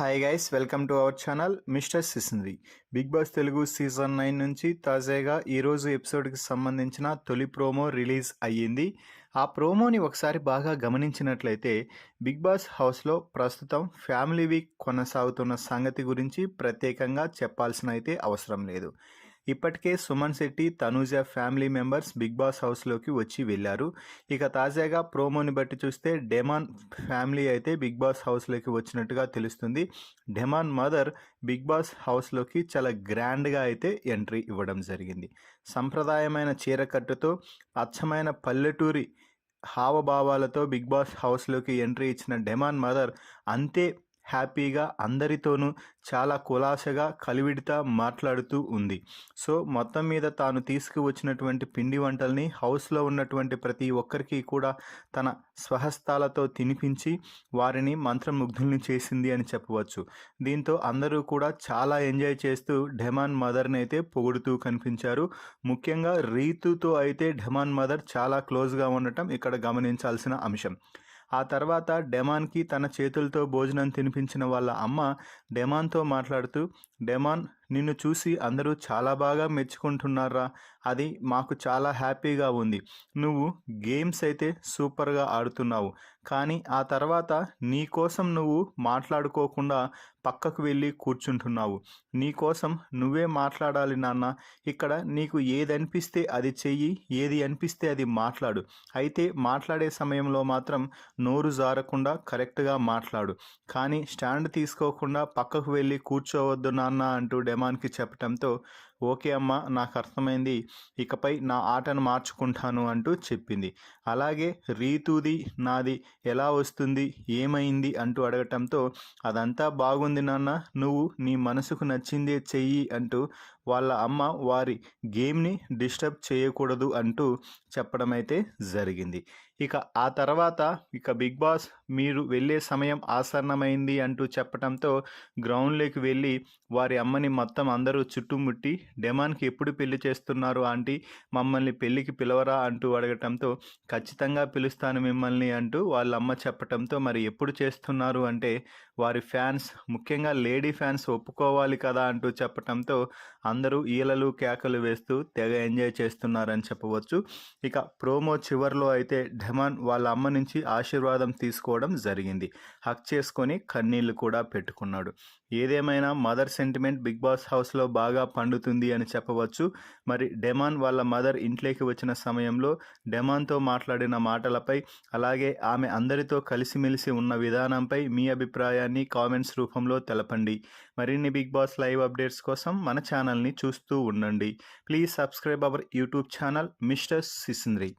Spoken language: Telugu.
Hi guys, welcome to our channel mister Sisindri. Big boss Telugu season 9 నుంచి తాజాగా ఈరోజు ఎపిసోడ్కి సంబంధించిన తొలి ప్రోమో రిలీజ్ అయ్యింది. ఆ ప్రోమోని ఒకసారి బాగా గమనించినట్లయితే బిగ్ బాస్ హౌస్లో ప్రస్తుతం ఫ్యామిలీ వీక్ కొనసాగుతున్న సంగతి గురించి ప్రత్యేకంగా చెప్పాల్సిన అయితే అవసరం లేదు. ఇప్పటికే Suman Shetty, Tanuja family members big boss హౌస్లోకి వచ్చి వెళ్ళారు. ఇక తాజాగా ప్రోమోని బట్టి చూస్తే డెమాన్ ఫ్యామిలీ అయితే బిగ్ బాస్ హౌస్లోకి వచ్చినట్టుగా తెలుస్తుంది. డెమాన్ మదర్ బిగ్ బాస్ హౌస్లోకి చాలా గ్రాండ్గా అయితే ఎంట్రీ ఇవ్వడం జరిగింది. సంప్రదాయమైన చీరకట్టుతో అచ్చమైన పల్లెటూరి హావభావాలతో బిగ్ బాస్ హౌస్లోకి ఎంట్రీ ఇచ్చిన డెమాన్ మదర్ అంతే హ్యాపీగా అందరితోనూ చాలా కులాసగా కలివిడితా మాట్లాడుతూ ఉంది. సో మొత్తం మీద తాను తీసుకువచ్చినటువంటి పిండి వంటల్ని హౌస్లో ఉన్నటువంటి ప్రతి ఒక్కరికి కూడా తన స్వహస్తాలతో తినిపించి వారిని మంత్రముగ్ధుల్ని చేసింది అని చెప్పవచ్చు. దీంతో అందరూ కూడా చాలా ఎంజాయ్ చేస్తూ డెమాన్ మదర్ని అయితే పొగుడుతూ కనిపించారు. ముఖ్యంగా రీతుతో అయితే డెమాన్ మదర్ చాలా క్లోజ్గా ఉండటం ఇక్కడ గమనించాల్సిన అంశం. ఆ తర్వాత డెమాన్కి తన చేతులతో భోజనం తినిపించిన వాళ్ళ అమ్మ డెమాన్తో మాట్లాడుతూ, డెమాన్, నిన్ను చూసి అందరూ చాలా బాగా మెచ్చుకుంటున్నారా, అది మాకు చాలా హ్యాపీగా ఉంది. నువ్వు గేమ్స్ అయితే సూపర్గా ఆడుతున్నావు, కానీ ఆ తర్వాత నీ కోసం నువ్వు మాట్లాడుకోకుండా పక్కకు వెళ్ళి కూర్చుంటున్నావు. నీ కోసం నువ్వే మాట్లాడాలి నాన్న. ఇక్కడ నీకు ఏది అనిపిస్తే అది చెయ్యి, ఏది అనిపిస్తే అది మాట్లాడు. అయితే మాట్లాడే సమయంలో మాత్రం నోరు జారకుండా కరెక్ట్గా మాట్లాడు, కానీ స్టాండ్ తీసుకోకుండా పక్కకు వెళ్ళి కూర్చోవద్దు నాన్న అంటూ డెమాన్కి చెప్పడంతో, ఓకే అమ్మ, నాకు అర్థమైంది, ఇకపై నా ఆటను మార్చుకుంటాను అంటూ చెప్పింది. అలాగే రీతుది నాది ఎలా వస్తుంది, ఏమైంది అంటూ అడగటంతో, అదంతా బాగుంది నాన్న, నువ్వు నీ మనసుకు నచ్చిందే చెయ్యి అంటూ వాళ్ళ అమ్మ వారి గేమ్ని డిస్టర్బ్ చేయకూడదు అంటూ చెప్పడం అయితే జరిగింది. ఇక ఆ తర్వాత బిగ్ బాస్ మీరు వెళ్ళే సమయం ఆసన్నమైంది అంటూ చెప్పడంతో గ్రౌండ్లోకి వెళ్ళి వారి అమ్మని మొత్తం అందరూ చుట్టుముట్టి, డెమాన్కి ఎప్పుడు పెళ్లి చేస్తున్నారు ఆంటీ, మమ్మల్ని పెళ్ళికి పిలవరా అంటూ అడగటంతో, ఖచ్చితంగా పిలుస్తాను మిమ్మల్ని అంటూ వాళ్ళ అమ్మ చెప్పటంతో, మరి ఎప్పుడు చేస్తున్నారు అంటే వారి ఫ్యాన్స్, ముఖ్యంగా లేడీ ఫ్యాన్స్ ఒప్పుకోవాలి కదా అంటూ చెప్పటంతో అందరూ ఈలలు కేకలు వేస్తూ తెగ ఎంజాయ్ చేస్తున్నారని చెప్పవచ్చు. ఇక ప్రోమో చివరిలో అయితే డెమాన్ వాళ్ళ అమ్మ నుంచి ఆశీర్వాదం తీసుకోవడం జరిగింది. హక్ చేసుకొని కన్నీళ్లు కూడా పెట్టుకున్నాడు. ఏదేమైనా మదర్ సెంటిమెంట్ బిగ్ బాస్ హౌస్లో బాగా పండుతుంది అని చెప్పవచ్చు. మరి డెమాన్ వాళ్ళ మదర్ ఇంట్లోకి వచ్చిన సమయంలో డెమాన్తో మాట్లాడిన మాటలపై, అలాగే ఆమె అందరితో కలిసిమెలిసి ఉన్న విధానంపై మీ అభిప్రాయాన్ని కామెంట్స్ రూపంలో తెలపండి. మరిన్ని బిగ్ బాస్ లైవ్ అప్డేట్స్ కోసం మన ఛానల్ని చూస్తూ ఉండండి. Please subscribe our YouTube channel mister సిసింద్రి.